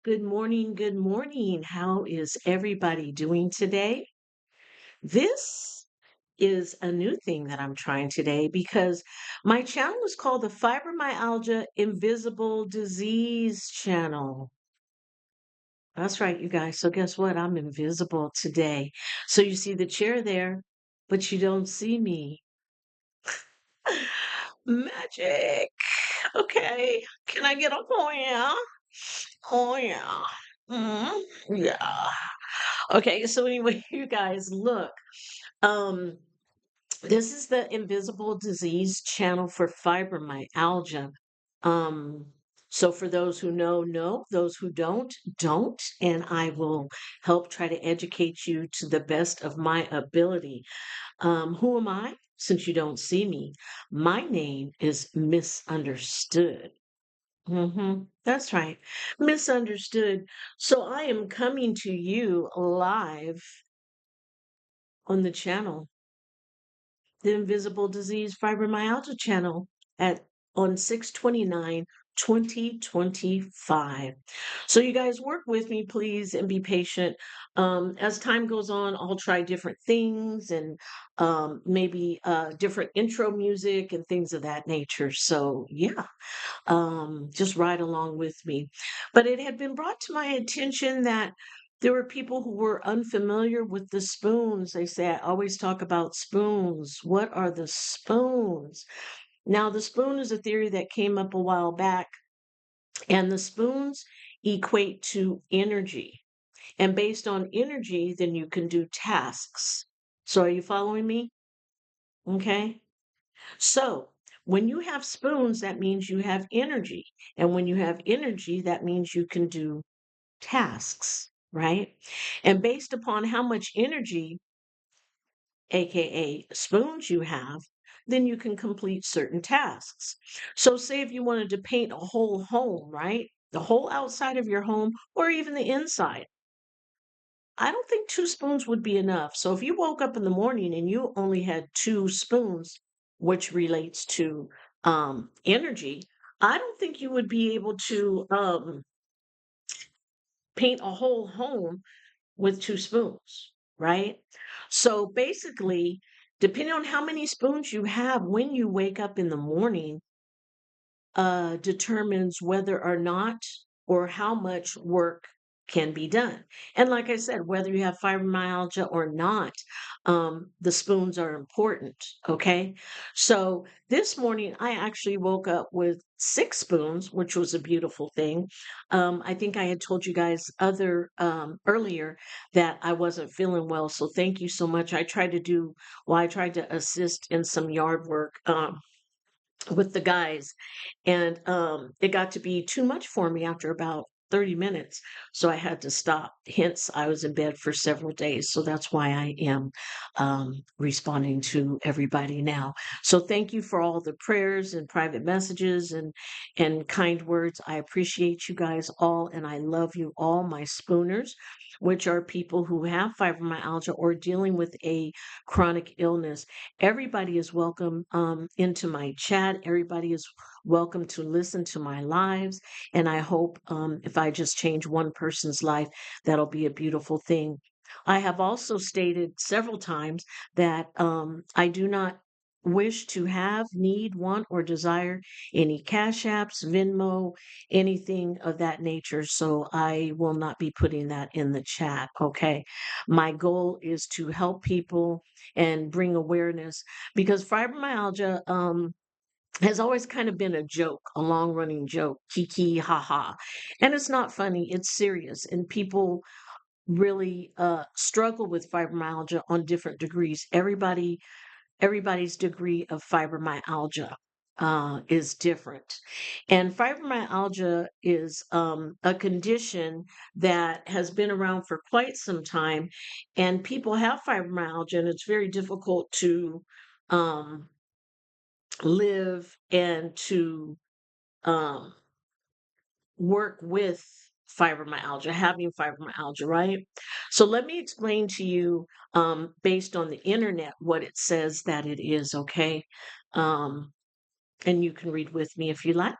Good morning. Good morning. How is everybody doing today? This is a new thing that I'm trying today because my channel is called the Fibromyalgia Invisible Disease Channel. That's right, you guys. So, guess what? I'm invisible today. So, you see the chair there, but you don't see me. Magic. Okay. Can I get a oh yeah? Oh yeah. Yeah. Okay, so anyway, you guys, look. Um, this is the Invisible Disease channel for fibromyalgia. Um, so for those who know, those who don't, and I will help try to educate you to the best of my ability. Who am I? Since you don't see me, my name is Misunderstood. That's right, Misunderstood. So I am coming to you live on the channel, the Invisible Disease Fibromyalgia channel at on 6/29/2025. So you guys work with me, please, and be patient. As time goes on, I'll try different things and maybe different intro music and things of that nature. So yeah, just ride along with me. But it had been brought to my attention that there were people who were unfamiliar with the spoons. They say, I always talk about spoons. What are the spoons? Now, the spoon is a theory that came up a while back, and the spoons equate to energy. And based on energy, then you can do tasks. So, are you following me? Okay. So, when you have spoons, that means you have energy. And when you have energy, that means you can do tasks, right? And based upon how much energy, AKA spoons, you have, then you can complete certain tasks. So, say if you wanted to paint a whole home, right? The whole outside of your home, or even the inside. I don't think two spoons would be enough. So if you woke up in the morning and you only had two spoons, which relates to energy, I don't think you would be able to paint a whole home with two spoons, right? So basically, depending on how many spoons you have when you wake up in the morning, determines whether or not or how much work can be done. And like I said, whether you have fibromyalgia or not, the spoons are important. Okay. So this morning, I actually woke up with six spoons, which was a beautiful thing. I think I had told you guys other earlier that I wasn't feeling well. So thank you so much. I tried to assist in some yard work. With the guys, and it got to be too much for me after about 30 minutes, so I had to stop. Hence, I was in bed for several days. So that's why I am responding to everybody now. So thank you for all the prayers and private messages and kind words. I appreciate you guys all, and I love you all, my spooners, which are people who have fibromyalgia or dealing with a chronic illness. Everybody is welcome into my chat. Everybody is welcome to listen to my lives. And I hope if I just change one person's life, that'll be a beautiful thing. I have also stated several times that I do not wish to have, need, want, or desire any cash apps, Venmo, anything of that nature. So I will not be putting that in the chat. Okay. My goal is to help people and bring awareness because fibromyalgia has always kind of been a joke, a long running joke, kiki, ha ha. And it's not funny, it's serious. And people really struggle with fibromyalgia on different degrees. Everybody's degree of fibromyalgia is different. And fibromyalgia is a condition that has been around for quite some time. And people have fibromyalgia, and it's very difficult to um, live and to um, work with fibromyalgia, having fibromyalgia, right? So let me explain to you, based on the internet, what it says that it is, okay? Um, and you can read with me if you like.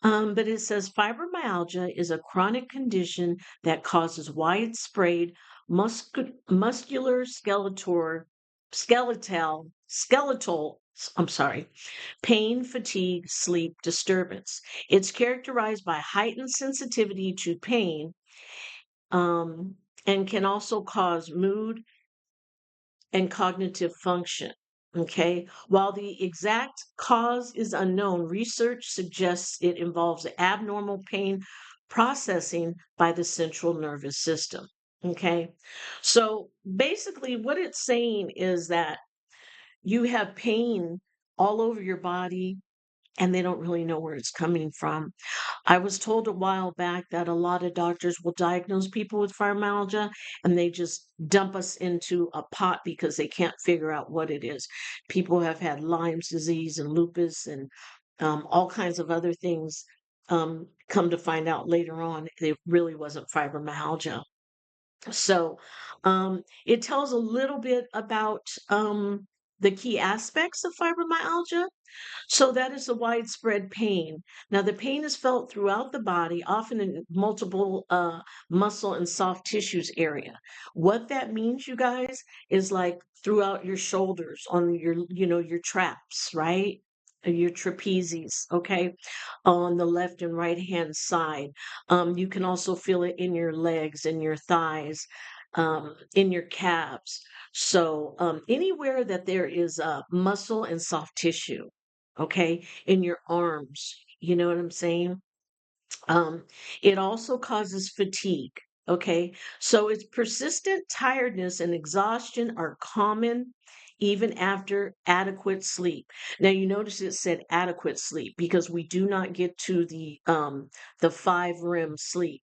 But it says fibromyalgia is a chronic condition that causes widespread muscular skeletal, I'm sorry, pain, fatigue, sleep disturbance. It's characterized by heightened sensitivity to pain, um, and can also cause mood and cognitive function. Okay, while the exact cause is unknown, research suggests it involves abnormal pain processing by the central nervous system. Okay, so basically, what it's saying is that you have pain all over your body and they don't really know where it's coming from. I was told a while back that a lot of doctors will diagnose people with fibromyalgia and they just dump us into a pot because they can't figure out what it is. People have had Lyme's disease and lupus and all kinds of other things. Come to find out later on, it really wasn't fibromyalgia. So it tells a little bit about the key aspects of fibromyalgia. So that is a widespread pain. Now, the pain is felt throughout the body, often in multiple muscle and soft tissues area. What that means, you guys, is like throughout your shoulders, on your, your traps, right? Your trapezius, okay, on the left and right hand side. You can also feel it in your legs, in your thighs, in your calves. So anywhere that there is muscle and soft tissue, okay, in your arms. You know what I'm saying? Um, it also causes fatigue. Okay, so it's persistent tiredness and exhaustion are common even after adequate sleep. Now you notice it said adequate sleep because we do not get to the 5 REM sleep.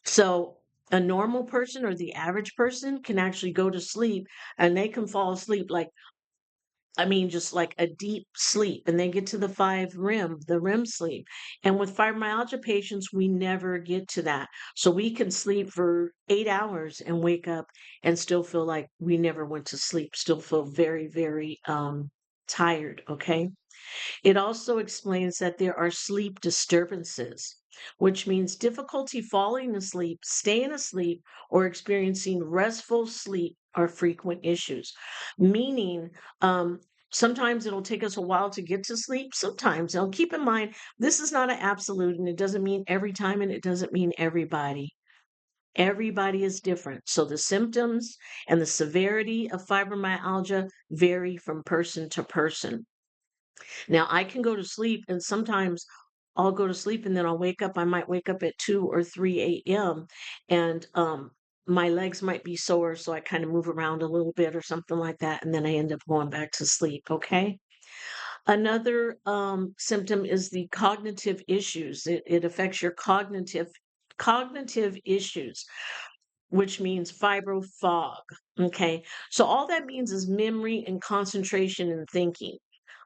So a normal person or the average person can actually go to sleep and they can fall asleep like, I mean, just like a deep sleep, and then get to the 5 REM, the REM sleep. And with fibromyalgia patients, we never get to that. So we can sleep for 8 hours and wake up and still feel like we never went to sleep, still feel very, very tired. Okay. It also explains that there are sleep disturbances, which means difficulty falling asleep, staying asleep, or experiencing restful sleep are frequent issues. Meaning, sometimes it'll take us a while to get to sleep. Sometimes, now keep in mind, this is not an absolute, and it doesn't mean every time, and it doesn't mean everybody. Everybody is different. So the symptoms and the severity of fibromyalgia vary from person to person. Now I can go to sleep and sometimes I'll go to sleep and then I'll wake up. I might wake up at 2 or 3 a.m. and my legs might be sore, so I kind of move around a little bit or something like that, and then I end up going back to sleep. Okay. Another symptom is the cognitive issues. It affects your cognitive issues, which means fibro fog. Okay. So all that means is memory and concentration and thinking.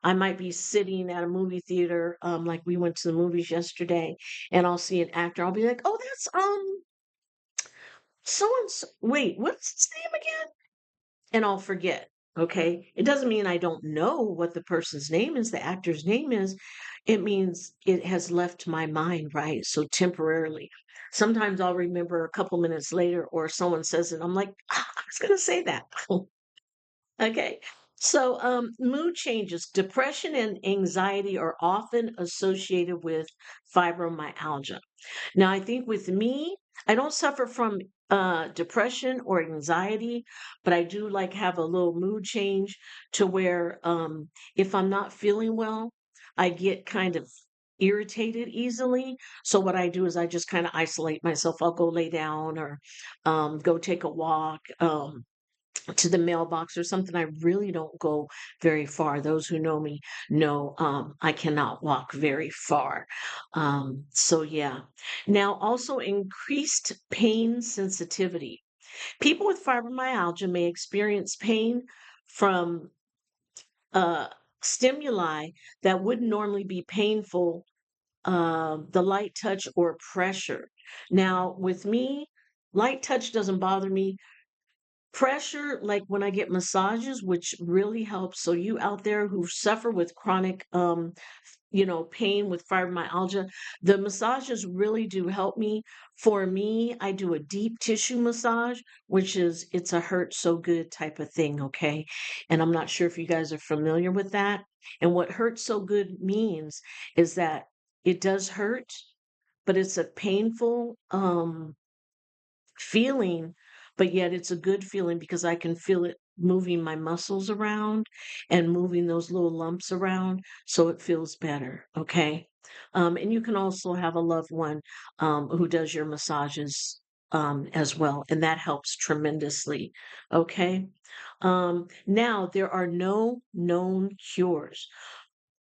I might be sitting at a movie theater, like we went to the movies yesterday, and I'll see an actor. I'll be like, "Oh, that's so and so. Wait, what's his name again?" And I'll forget. Okay. It doesn't mean I don't know what the person's name is, the actor's name is. It means it has left my mind, right? So temporarily. Sometimes I'll remember a couple minutes later, or someone says it. I'm like, "Ah, I was going to say that." Okay. So, mood changes, depression and anxiety are often associated with fibromyalgia. Now, I think with me, I don't suffer from depression or anxiety, but I do like have a little mood change to where if I'm not feeling well, I get kind of irritated easily. So what I do is I just kind of isolate myself. I'll go lay down or go take a walk. To the mailbox or something. I really don't go very far. Those who know me know I cannot walk very far. So, yeah. Now, also increased pain sensitivity. People with fibromyalgia may experience pain from uh, stimuli that wouldn't normally be painful, the light touch or pressure. Now, with me, light touch doesn't bother me. Pressure, like when I get massages, which really helps. So you out there who suffer with chronic, pain with fibromyalgia, the massages really do help me. For me, I do a deep tissue massage, which is it's a hurt so good type of thing, okay? And I'm not sure if you guys are familiar with that. And what hurt so good means is that it does hurt, but it's a painful feeling, but yet it's a good feeling because I can feel it moving my muscles around and moving those little lumps around, so it feels better. Okay. And you can also have a loved one who does your massages as well, and that helps tremendously. Okay. Now, there are no known cures.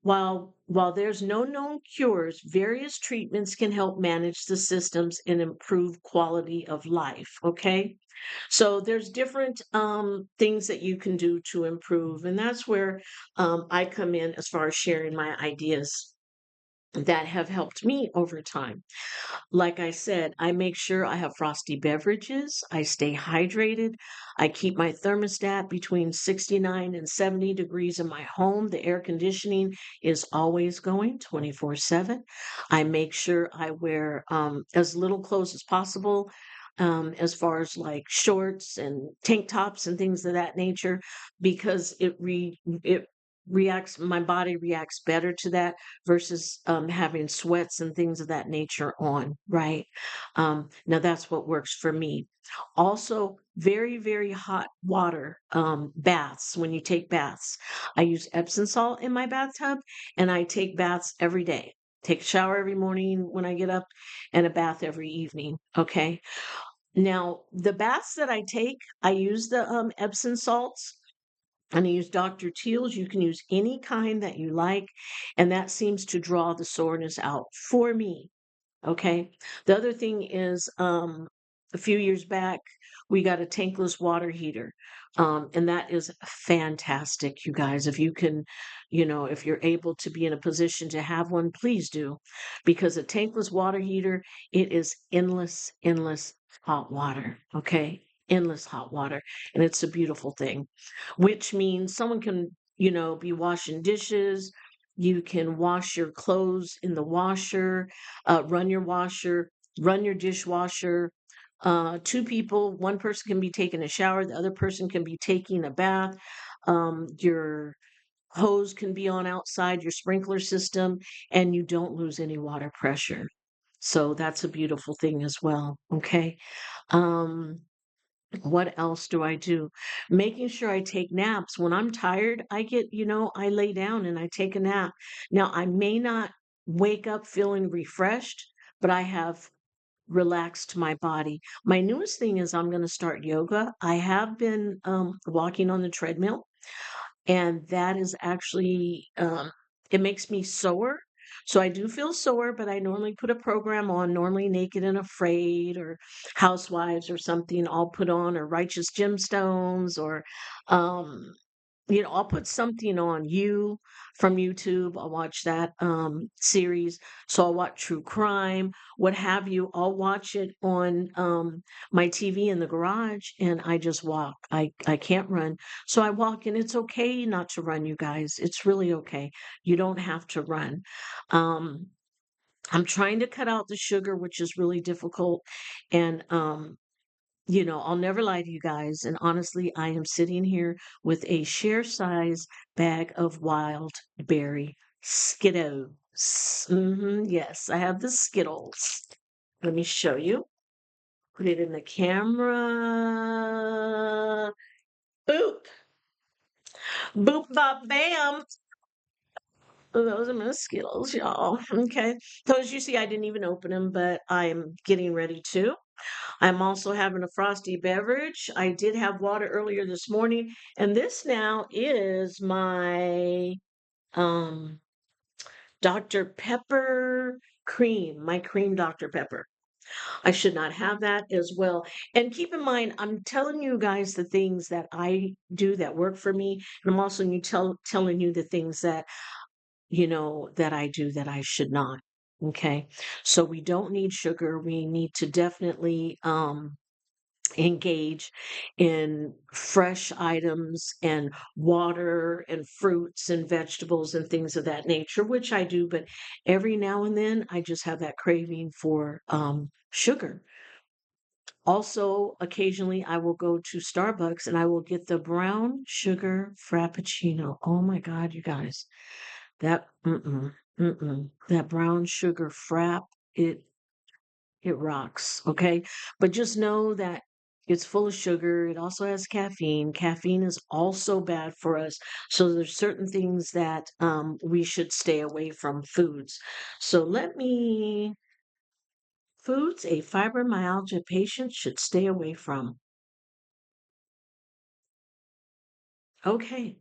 While there's no known cures, various treatments can help manage the systems and improve quality of life. Okay, so there's different things that you can do to improve, and that's where I come in as far as sharing my ideas that have helped me over time. Like I said, I make sure I have frosty beverages. I stay hydrated. I keep my thermostat between 69 and 70 degrees in my home. The air conditioning is always going 24/7. I make sure I wear as little clothes as possible, as far as like shorts and tank tops and things of that nature, because it reacts, my body reacts better to that versus having sweats and things of that nature on, right? Now that's what works for me. Also, very, very hot water baths when you take baths. I use Epsom salt in my bathtub and I take baths every day. Take a shower every morning when I get up and a bath every evening. Okay. Now, the baths that I take, I use the Epsom salts and I use Dr. Teal's. You can use any kind that you like, and that seems to draw the soreness out for me. Okay. The other thing is, a few years back, we got a tankless water heater. And that is fantastic, you guys. If you can, if you're able to be in a position to have one, please do. Because a tankless water heater, it is endless, endless hot water. Okay. Endless hot water. And it's a beautiful thing, which means someone can, be washing dishes. You can wash your clothes in the washer, run your washer, run your dishwasher. Two people, one person can be taking a shower, the other person can be taking a bath. Your hose can be on outside your sprinkler system, and you don't lose any water pressure. So that's a beautiful thing as well. Okay. Um, what else do I do? Making sure I take naps. When I'm tired, I lay down and I take a nap. Now, I may not wake up feeling refreshed, but I have relaxed my body. My newest thing is I'm going to start yoga. I have been walking on the treadmill, and that is actually it makes me sore. So I do feel sore, but I normally put a program on, normally Naked and Afraid or Housewives or something I'll put on, or Righteous Gemstones, or um I'll put something on from YouTube. I'll watch that series. So I'll watch true crime, what have you. I'll watch it on my TV in the garage, and I just walk. I can't run. So I walk, and it's okay not to run, you guys. It's really okay. You don't have to run. Um I'm trying to cut out the sugar, which is really difficult. And I'll never lie to you guys. And honestly, I am sitting here with a share size bag of wild berry Skittles. Yes, I have the Skittles. Let me show you. Put it in the camera. Boop. Boop, bop, bam. Those are my Skittles, y'all. Okay. So as you see, I didn't even open them, but I'm getting ready to. I'm also having a frosty beverage. I did have water earlier this morning, and this now is my um Dr. Pepper cream, my cream Dr. Pepper. I should not have that as well. And keep in mind, I'm telling you guys the things that I do that work for me, and I'm also telling you the things that that I do that I should not. Okay, so we don't need sugar. We need to definitely engage in fresh items and water and fruits and vegetables and things of that nature, which I do, but every now and then I just have that craving for sugar. Also, occasionally I will go to Starbucks and I will get the brown sugar frappuccino. Oh my God, you guys, that brown sugar frap, it it rocks, okay? But just know that it's full of sugar. It also has caffeine. Caffeine is also bad for us. So there's certain things that we should stay away from foods. So foods a fibromyalgia patient should stay away from. Okay,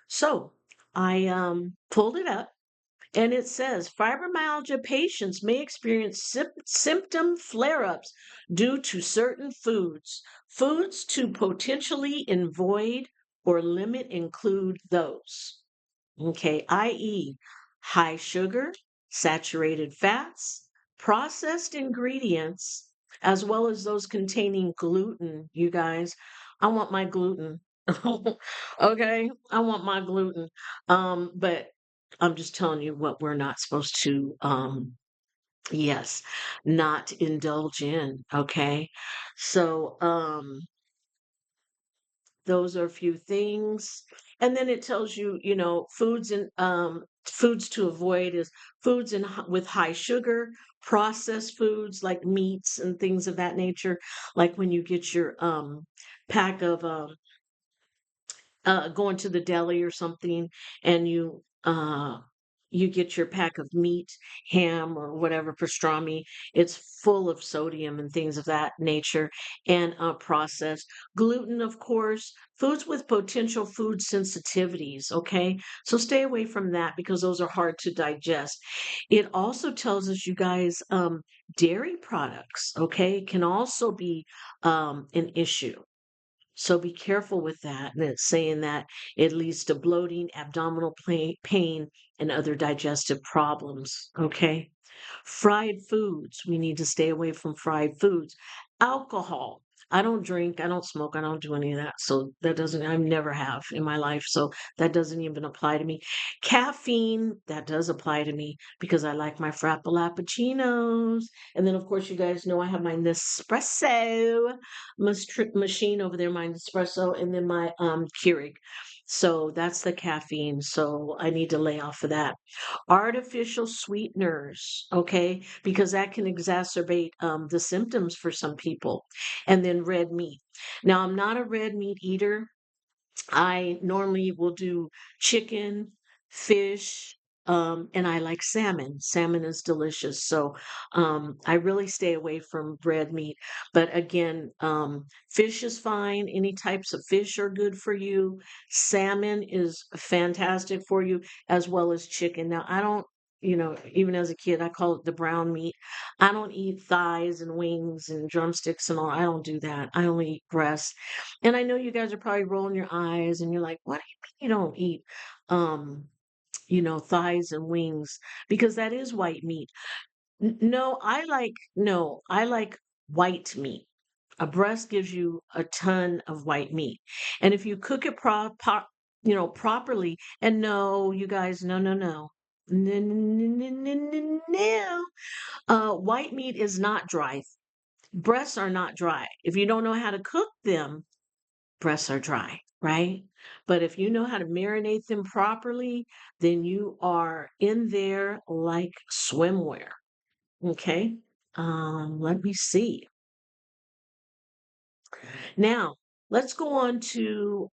so I pulled it up. And it says fibromyalgia patients may experience symptom flare ups due to certain foods. Foods to potentially avoid or limit include those. Okay, i.e., high sugar, saturated fats, processed ingredients, as well as those containing gluten, you guys. I want my gluten. Okay, I want my gluten. But I'm just telling you what we're not supposed to yes, not indulge in, okay? So, those are a few things. And then it tells you, foods to avoid is foods with high sugar, processed foods like meats and things of that nature. Like when you get your pack of going to the deli or something and you get your pack of meat, ham or whatever pastrami, it's full of sodium and things of that nature and processed gluten, of course, foods with potential food sensitivities. Okay, so stay away from that because those are hard to digest. It also tells us, you guys, dairy products, okay, can also be an issue, so be careful with that. And it's saying that it leads to bloating, abdominal pain, and other digestive problems. Okay. Fried foods. We need to stay away from fried foods. Alcohol. I don't drink, I don't smoke, I don't do any of that. So that doesn't, I never have in my life. So that doesn't even apply to me. Caffeine, that does apply to me because I like my frappuccinos. And then, of course, you guys know I have my Nespresso machine over there, my Nespresso, and then my Keurig. So that's the caffeine. So I need to lay off of that. Artificial sweeteners, okay, because that can exacerbate the symptoms for some people. And then red meat. Now, I'm not a red meat eater. I normally will do chicken, fish, and I like salmon. Salmon is delicious. So I really stay away from red meat. But again, fish is fine. Any types of fish are good for you. Salmon is fantastic for you, as well as chicken. Now, I don't, even as a kid, I call it the brown meat. I don't eat thighs and wings and drumsticks and all. I don't do that. I only eat breasts. And I know you guys are probably rolling your eyes and you're like, what do you mean you don't eat um, thighs and wings? Because that is white meat. No, I like white meat. A breast gives you a ton of white meat. And if you cook it properly, and no, you guys, no, no, no. No, no, no, no, no, no. White meat is not dry. Breasts are not dry. If you don't know how to cook them, breasts are dry, right? But if you know how to marinate them properly, then you are in there like swimwear. Okay. Let me see. Now, let's go on to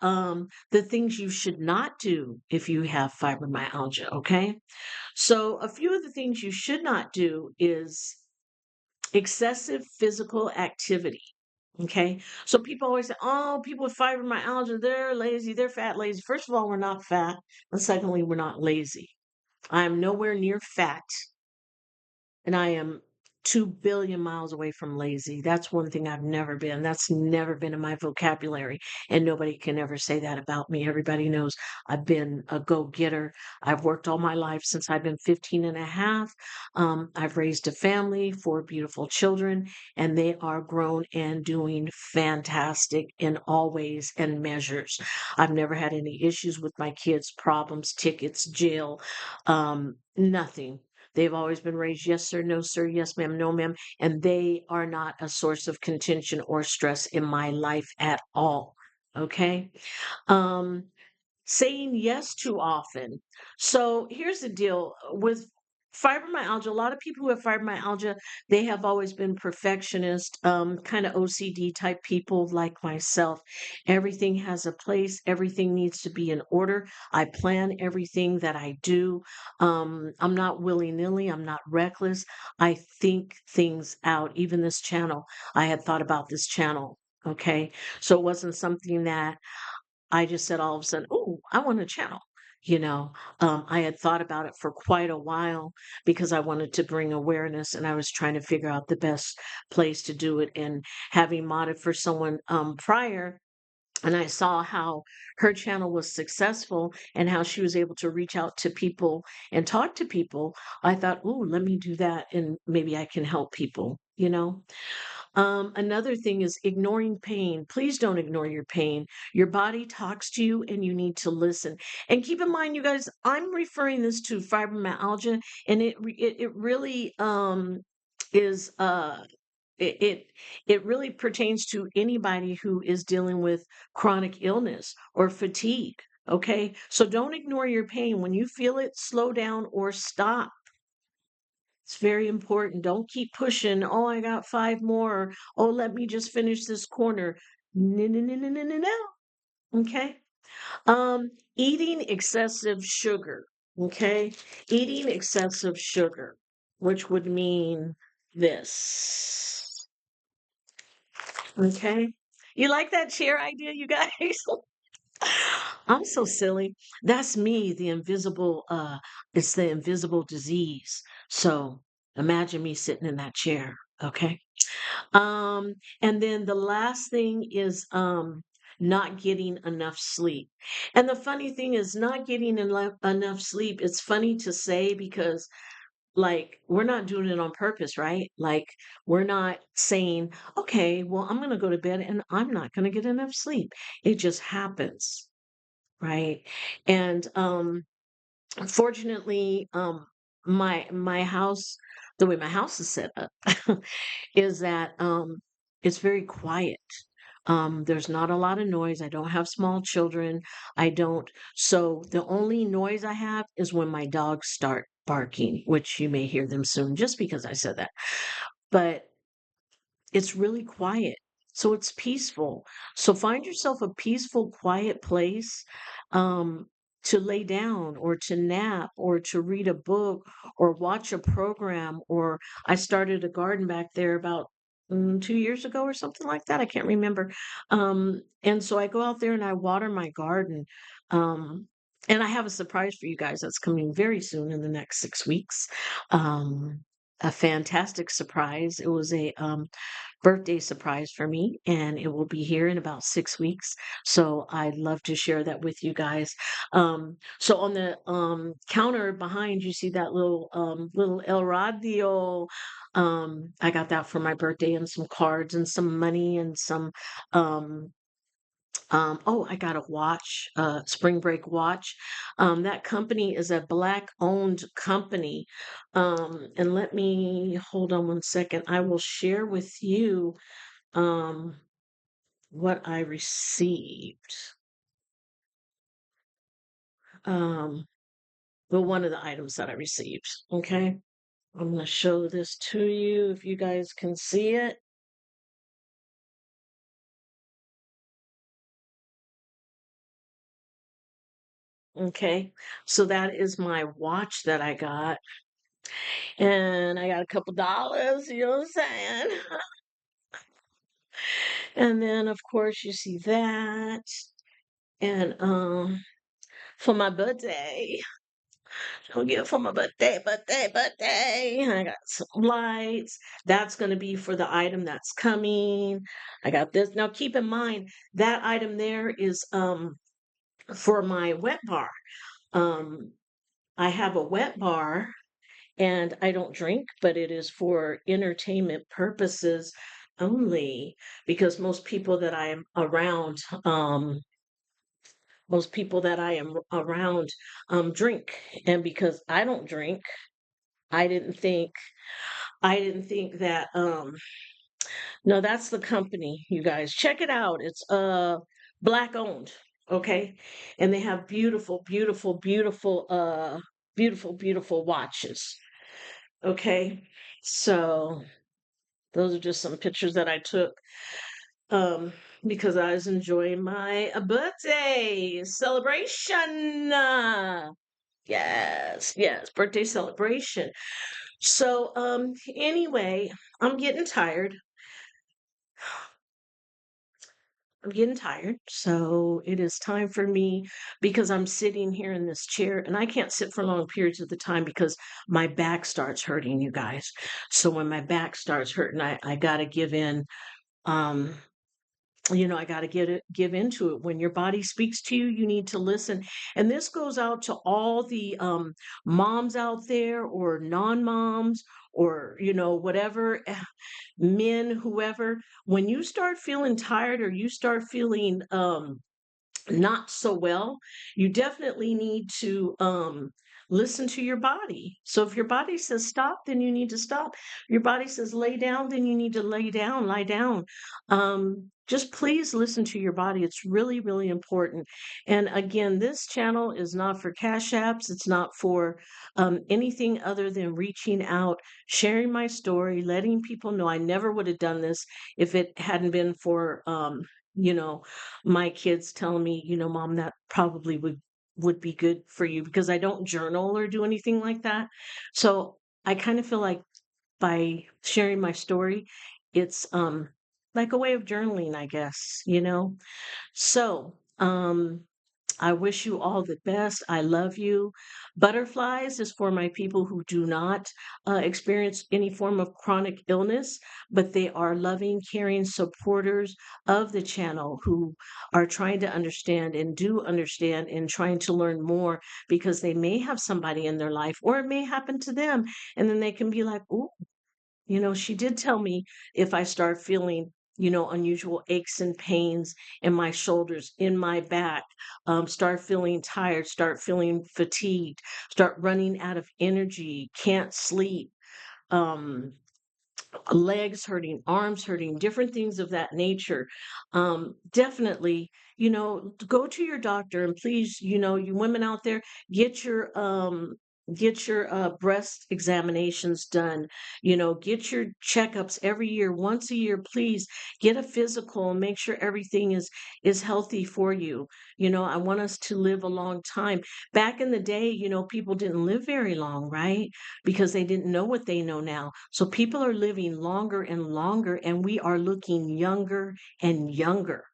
the things you should not do if you have fibromyalgia. Okay. So, a few of the things you should not do is excessive physical activity. Okay. So people always say, oh, people with fibromyalgia, they're lazy, they're fat, lazy. First of all, we're not fat. And secondly, we're not lazy. I am nowhere near fat. And I am 2 billion miles away from lazy. That's one thing I've never been. That's never been in my vocabulary. And nobody can ever say that about me. Everybody knows I've been a go-getter. I've worked all my life since I've been 15 and a half. I've raised a family, 4 beautiful children, and they are grown and doing fantastic in all ways and measures. I've never had any issues with my kids, problems, tickets, jail, nothing. They've always been raised yes, sir, no, sir, yes, ma'am, no, ma'am. And they are not a source of contention or stress in my life at all. Okay. Um, Saying yes too often. So here's the deal with fibromyalgia. A lot of people who have fibromyalgia, they have always been perfectionist, kind of OCD type people like myself. Everything has a place, everything needs to be in order. I plan everything that I do. I'm not willy-nilly, I'm not reckless. I think things out. Even this channel, I had thought about this channel. Okay. So it wasn't something that I just said all of a sudden, "Oh, I want a channel." You know, I had thought about it for quite a while because I wanted to bring awareness and I was trying to figure out the best place to do it. And having modded for someone prior, and I saw how her channel was successful and how she was able to reach out to people and talk to people, I thought, "Oh, let me do that and maybe I can help people," you know? Another thing is ignoring pain. Please don't ignore your pain. Your body talks to you and you need to listen. And keep in mind, you guys, I'm referring this to fibromyalgia, and it really is it, it it really pertains to anybody who is dealing with chronic illness or fatigue. Okay. So don't ignore your pain. When you feel it, slow down or stop. It's very important. Don't keep pushing. Oh, I got five more. Or, oh, let me just finish this corner. No, no, no, no, no, no, no. Okay. Eating excessive sugar. Okay. Eating excessive sugar, which would mean this. Okay. You like that chair idea, you guys? I'm so silly. That's me, the invisible, it's the invisible disease. So imagine me sitting in that chair. Okay. Um, and then the last thing is not getting enough sleep. And the funny thing is not getting enough sleep. It's funny to say because like we're not doing it on purpose, right? Like we're not saying, okay, well, I'm going to go to bed and I'm not going to get enough sleep. It just happens, right? And fortunately, my house, the way my house is set up, is that it's very quiet. There's not a lot of noise. I don't have small children. I don't. So the only noise I have is when my dogs start barking, which you may hear them soon, just because I said that. But it's really quiet. So it's peaceful. So find yourself a peaceful, quiet place um, to lay down or to nap or to read a book or watch a program. Or I started a garden back there about 2 years ago or something like that. I can't remember. And so I go out there and I water my garden. Um, and I have a surprise for you guys that's coming very soon in the next 6 weeks. Um, a fantastic surprise. It was a birthday surprise for me, and it will be here in about 6 weeks. So I'd love to share that with you guys. So on the counter behind, you see that little El Radio. I got that for my birthday, and some cards and some money and some um oh, I got a watch, spring break watch. That company is a black owned company. And let me hold on one second. I will share with you um, what I received. Um, well, one of the items that I received. Okay. I'm going to show this to you if you guys can see it. Okay. So that is my watch that I got. And I got a couple dollars, you know what I'm saying? And then of course you see that. And for my birthday. Don't get for my birthday. I got some lights. That's going to be for the item that's coming. I got this. Now keep in mind that item there is for my wet bar. Um I have a wet bar and I don't drink, but it is for entertainment purposes only because most people that I am around drink, and because I don't drink, I didn't think that no, that's the company, you guys. Check it out. It's black owned, okay? And they have beautiful, beautiful, beautiful beautiful watches. Okay. So those are just some pictures that I took um because I was enjoying my birthday celebration. Yes, yes, birthday celebration. So anyway, I'm getting tired. I'm getting tired. So it is time for me because I'm sitting here in this chair and I can't sit for long periods of the time because my back starts hurting, you guys. So when my back starts hurting, I gotta give in. Um, I got to give into it. When your body speaks to you, you need to listen. And this goes out to all the moms out there, or non-moms, or whatever, men, whoever. When you start feeling tired or you start feeling not so well, you definitely need to listen to your body. So if your body says stop, then you need to stop. Your body says lay down, then you need to lie down. Just please listen to your body. It's really, really important. And again, this channel is not for cash apps. It's not for anything other than reaching out, sharing my story, letting people know. I never would have done this if it hadn't been for you know my kids telling me, Mom, that probably would be good for you, because I don't journal or do anything like that. So I kind of feel like by sharing my story, it's like a way of journaling, I guess. So, I wish you all the best. I love you. Butterflies is for my people who do not experience any form of chronic illness, but they are loving, caring supporters of the channel who are trying to understand and do understand and trying to learn more, because they may have somebody in their life or it may happen to them. And then they can be like, "Ooh, she did tell me if I start feeling, unusual aches and pains in my shoulders, in my back, start feeling tired, start feeling fatigued, start running out of energy, can't sleep, um, legs hurting, arms hurting, different things of that nature. Definitely, go to your doctor, and please, you women out there, get your breast examinations done. Get your checkups every year, once a year. Please get a physical and make sure everything is healthy for you. I want us to live a long time. Back in the day, people didn't live very long, right? Because they didn't know what they know now. So people are living longer and longer, and we are looking younger and younger.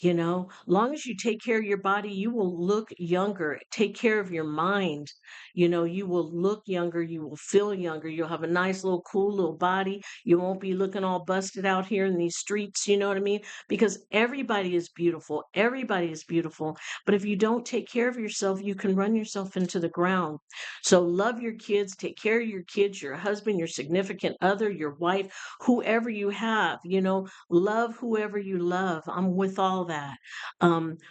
Long as you take care of your body, you will look younger. Take care of your mind. You will look younger. You will feel younger. You'll have a nice little cool little body. You won't be looking all busted out here in these streets. You know what I mean? Because everybody is beautiful. Everybody is beautiful. But if you don't take care of yourself, you can run yourself into the ground. So love your kids. Take care of your kids, your husband, your significant other, your wife, whoever you have. Love whoever you love. I'm with all that.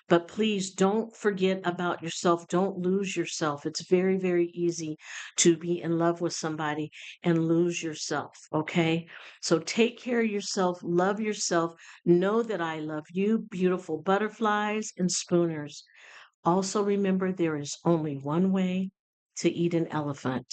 But please don't forget about yourself. Don't lose yourself. It's very, very easy to be in love with somebody and lose yourself. Okay. So take care of yourself. Love yourself. Know that I love you, beautiful butterflies and spooners. Also remember, there is only one way to eat an elephant,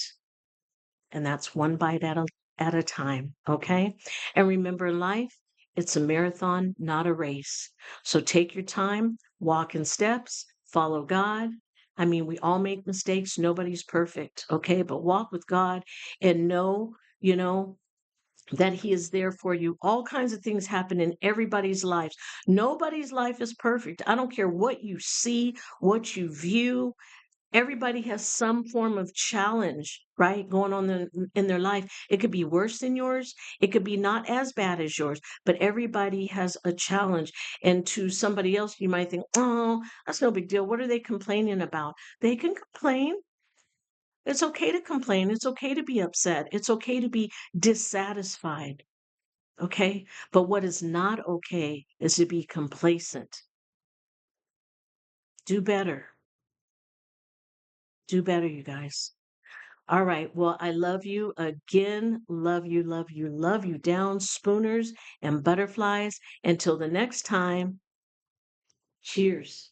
and that's one bite at a time, okay? And remember, in life, it's a marathon, not a race. So take your time, walk in steps, follow God. I mean, we all make mistakes, nobody's perfect, okay? But walk with God and know, that he is there for you. All kinds of things happen in everybody's lives. Nobody's life is perfect. I don't care what you see, what you view. Everybody has some form of challenge, right, going on in their life. It could be worse than yours. It could be not as bad as yours, but everybody has a challenge. And to somebody else, you might think, oh, that's no big deal. What are they complaining about? They can complain. It's okay to complain. It's okay to be upset. It's okay to be dissatisfied. Okay. But what is not okay is to be complacent. Do better. Do better, you guys. All right. Well, I love you again. Love you, love you, love you. Down, spooners and butterflies. Until the next time, cheers.